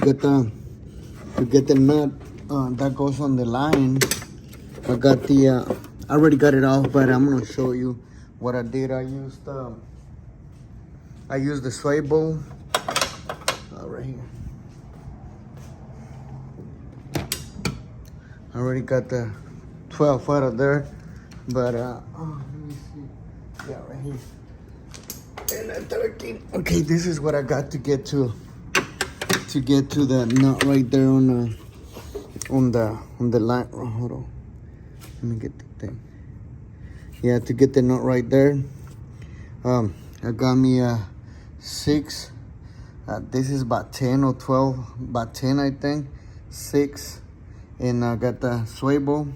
get the nut that goes on the line. I got the I already got it off, but I'm gonna show you what I did. I used the sway ball right here. I already got the 12 out of there, but let me see. Yeah, right here. And a 13. Okay, this is what I got to get to the nut right there on the line. Oh, hold on. Let me get the thing. Yeah, to get the nut right there. I got me a 6. This is about 10 or 12, about 10 I think. 6. And I got the sway ball.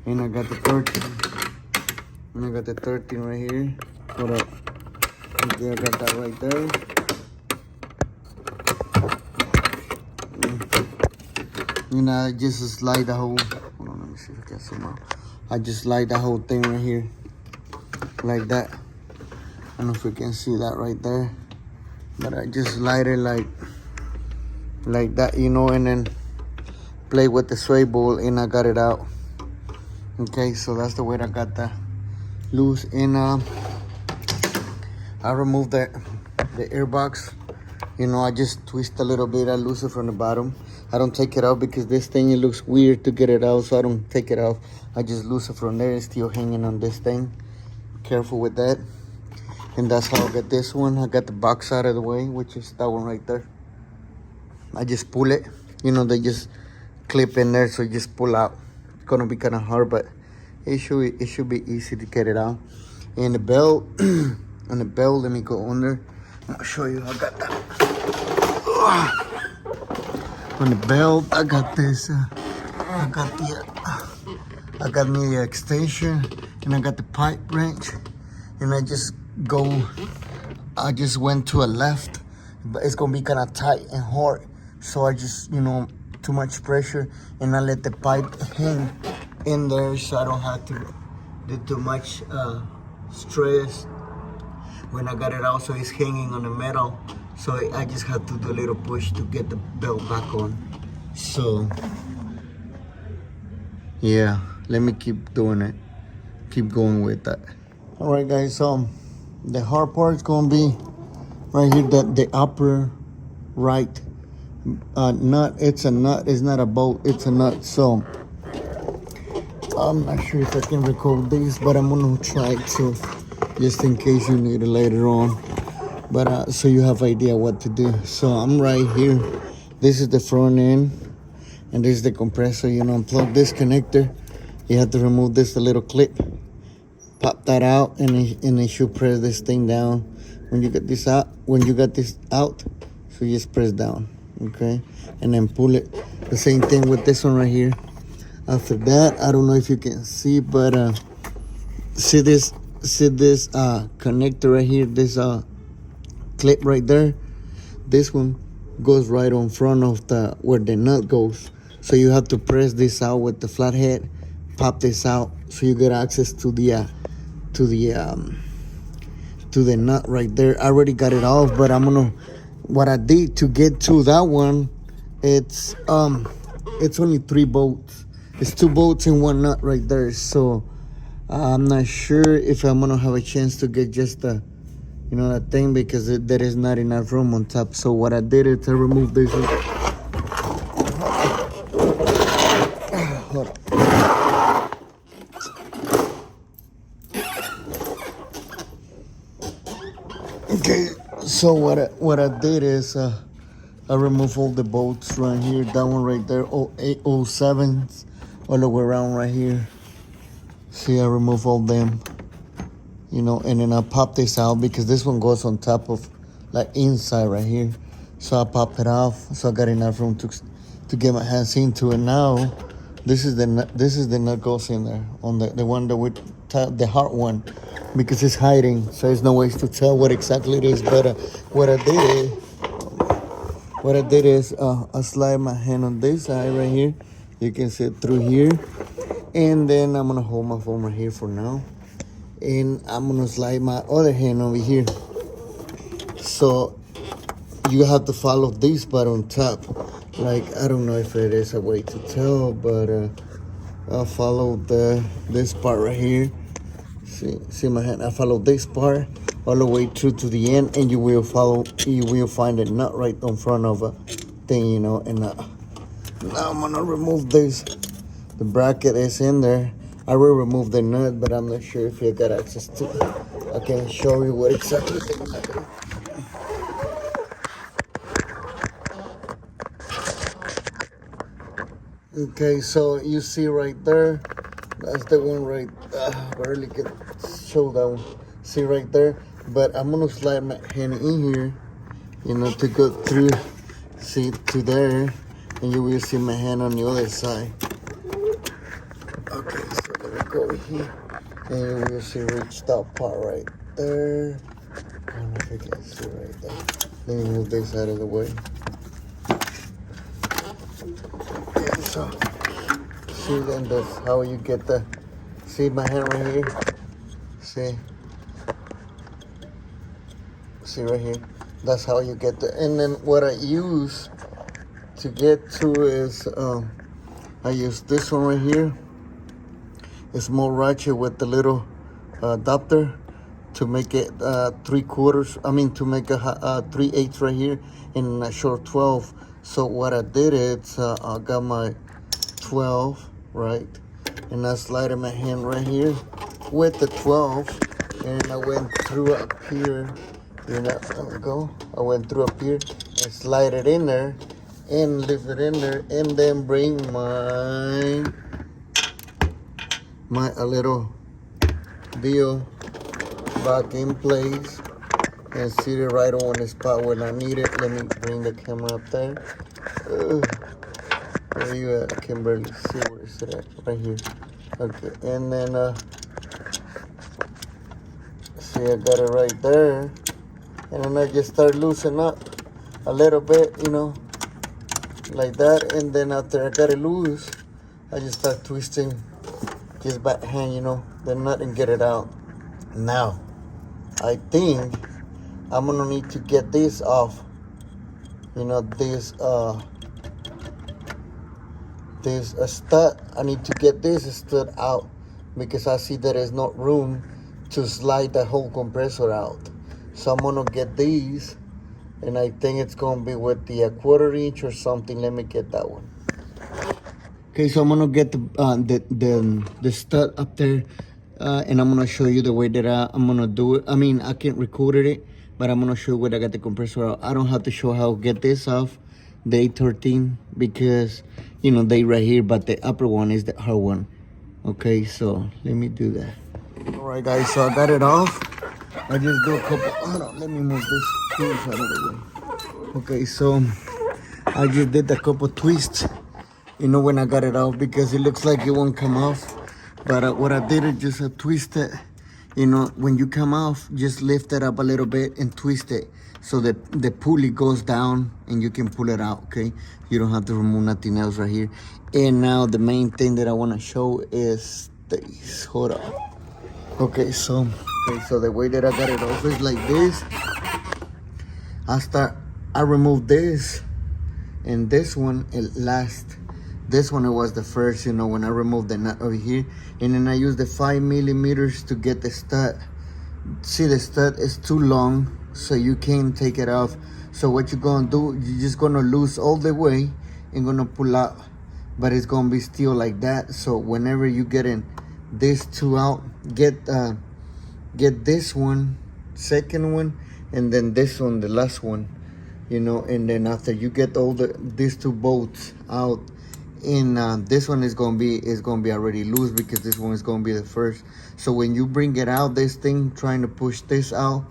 And I got the 13. And I got the 13 right here. Hold up. Okay, I got that right there. And I just slide the whole, hold on, let me see if I can zoom out. I just slide the whole thing right here. Like that. I don't know if you can see that right there. But I just slide it like that, you know, and then play with the sway ball and I got it out. Okay, so that's the way I got that loose. And I removed the air box. You know, I just twist a little bit. I loose it from the bottom. I don't take it out because this thing, it looks weird to get it out, so I don't take it off. I just loose it from there. It's still hanging on this thing. Careful with that. And that's how I got this one. I got the box out of the way, which is that one right there. I just pull it. You know, they just clip in there, so you just pull out. It's gonna be kind of hard, but it should be easy to get it out. And the belt, on the belt, let me go under. I'll show you. I got that. On the belt, I got this. I got me the extension, and I got the pipe wrench, and I just went to a left, but it's gonna be kind of tight and hard. So I just, you know, too much pressure, and I let the pipe hang in there, so I don't have to do too much stress. When I got it out, so it's hanging on the metal, so I just have to do a little push to get the belt back on. So yeah, let me keep doing it, keep going with that. All right, guys, the hard part is gonna be right here, the upper right nut. It's a nut, it's not a bolt, it's a nut. So I'm not sure if I can record this, but I'm gonna try to, just in case you need it later on. But so you have idea what to do. So I'm right here. This is the front end, and this is the compressor. You know, unplug this connector. You have to remove this little clip. Pop that out, and it should press this thing down. When you get this out, so you just press down, okay, and then pull it. The same thing with this one right here. After that, I don't know if you can see, but see this connector right here, this clip right there. This one goes right on front of where the nut goes. So you have to press this out with the flathead, pop this out, so you get access to the nut right there. I already got it off, but what I did to get to that one, it's only 3 bolts. It's 2 bolts and 1 nut right there. So I'm not sure if I'm gonna have a chance to get just that thing, because there is not enough room on top. So what I did is I removed this. Hold on. Okay, so what I did is I removed all the bolts right here. That one right there, 08, 07s, all the way around right here. See, I removed all them. And then I pop this out because this one goes on top of, like, inside right here. So I pop it off, so I got enough room to get my hands into it. Now, this is the nut goes in there on the one that we the hard one, because it's hiding, so there's no ways to tell what exactly it is. But what I did is I slide my hand on this side right here. You can see it through here, and then I'm gonna hold my phone right here for now. And I'm gonna slide my other hand over here. So you have to follow this part on top. Like, I don't know if it is a way to tell, but I'll follow this part right here. See my hand? I follow this part all the way through to the end, and you will find a nut right in front of a thing, you know. And now I'm gonna remove this. The bracket is in there. I will remove the nut, but I'm not sure if you got access to it. I can show you what exactly the nut is. Okay, so you see right there, that's the one right, barely can show that one. See right there, but I'm gonna slide my hand in here, you know, to go through, see, to there, and you will see my hand on the other side. Okay, so let me go over here, and you will see reach that part right there. I don't know if you can see right there. Let me move this out of the way. Yeah, so, see, then that's how you get the, see my hand right here? See right here? That's how you get the, and then what I use to get to is, I use this one right here. It's more ratchet with the little adapter to make it 3/4. I mean, to make a 3/8 right here in a short 12. So what I did is I got my 12 right, and I slided my hand right here with the 12, and I went through up here. You know, there we go. I went through up here and slide it in there, and lift it in there, and then bring my a little deal back in place and sit it right on the spot when I need it. Let me bring the camera up there. Where you at? I can barely see where it's at. Right here. Okay, and then see, I got it right there, and then I just start loosening up a little bit, you know, like that. And then after I got it loose, I just start twisting just by hand, you know, the nut, and get it out. Now, I think I'm gonna need to get this off. You know, this stud. I need to get this stud out because I see there is not room to slide the whole compressor out. So I'm gonna get these, and I think it's gonna be with the 1/4 inch or something. Let me get that one. Okay, so I'm gonna get the stud up there, and I'm gonna show you the way that I'm gonna do it. I mean, I can't record it, but I'm gonna show you where I got the compressor out. I don't have to show how to get this off the 813 because, you know, they right here, but the upper one is the hard one. Okay, so let me do that. All right, guys, so I got it off. I just do a couple, hold on, let me move this piece out of the way. Okay, so I just did a couple twists, you know, when I got it off, because it looks like it won't come off. But what I did is just twist it. You know, when you come off, just lift it up a little bit and twist it so that the pulley goes down and you can pull it out, okay? You don't have to remove nothing else right here. And now the main thing that I want to show is this. Hold on. Okay, so the way that I got it off is like this. I remove this, and this one, it last. This one, it was the first, you know, when I removed the nut over here. And then I used the 5 millimeters to get the stud. See, the stud is too long, so you can't take it off. So what you're gonna do, you're just gonna loose all the way and gonna pull out. But it's gonna be still like that. So whenever you get in these two out, get this one, second one, and then this one, the last one, you know. And then after you get all these two bolts out, and this one is gonna be already loose because this one is gonna be the first. So when you bring it out, this thing, trying to push this out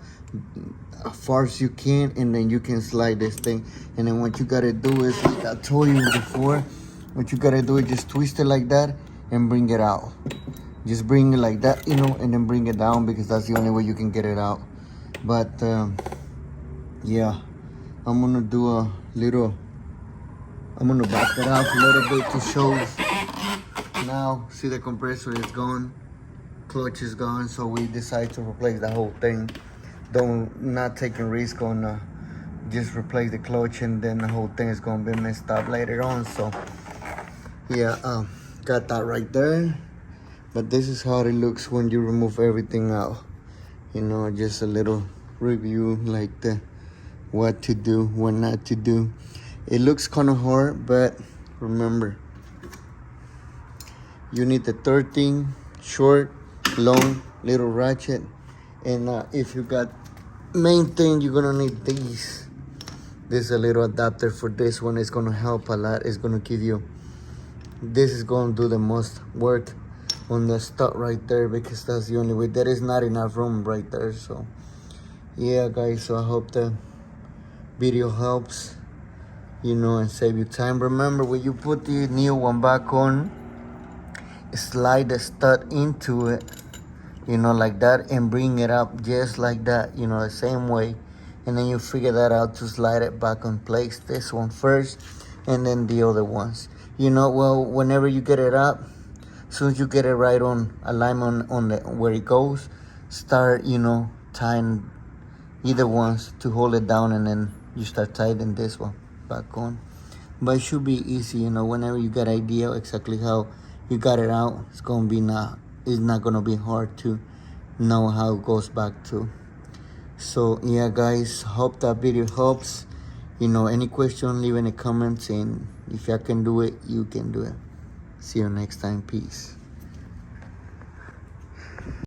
as far as you can, and then you can slide this thing. And then what you gotta do is, like I told you before, what you gotta do is just twist it like that and bring it out. Just bring it like that, you know, and then bring it down, because that's the only way you can get it out. But yeah, I'm gonna do a little, I'm gonna back it out a little bit to show. Now, see, the compressor is gone, clutch is gone, so we decide to replace the whole thing. Not taking risk on just replace the clutch, and then the whole thing is gonna be messed up later on. So yeah, got that right there. But this is how it looks when you remove everything out. You know, just a little review, like the what to do, what not to do. It looks kind of hard, but remember, you need the 13 short, long, little ratchet. And if you got main thing, you're gonna need these. This is a little adapter for this one. It's gonna help a lot. It's gonna give you, this is gonna do the most work on the stud right there, because that's the only way. There is not enough room right there. So yeah, guys, so I hope the video helps, you know, and save you time. Remember, when you put the new one back on, slide the stud into it, you know, like that, and bring it up just like that, you know, the same way. And then you figure that out to slide it back on place. This one first, and then the other ones. You know, well, whenever you get it up, as soon as you get it right on alignment on the where it goes, start, you know, tying either ones to hold it down, and then you start tightening this one back on. But it should be easy, you know, whenever you get idea exactly how you got it out, it's not gonna be hard to know how it goes back to. So yeah, guys, hope that video helps. You know, any question, leave in the comments, and if I can do it, you can do it. See you next time. Peace.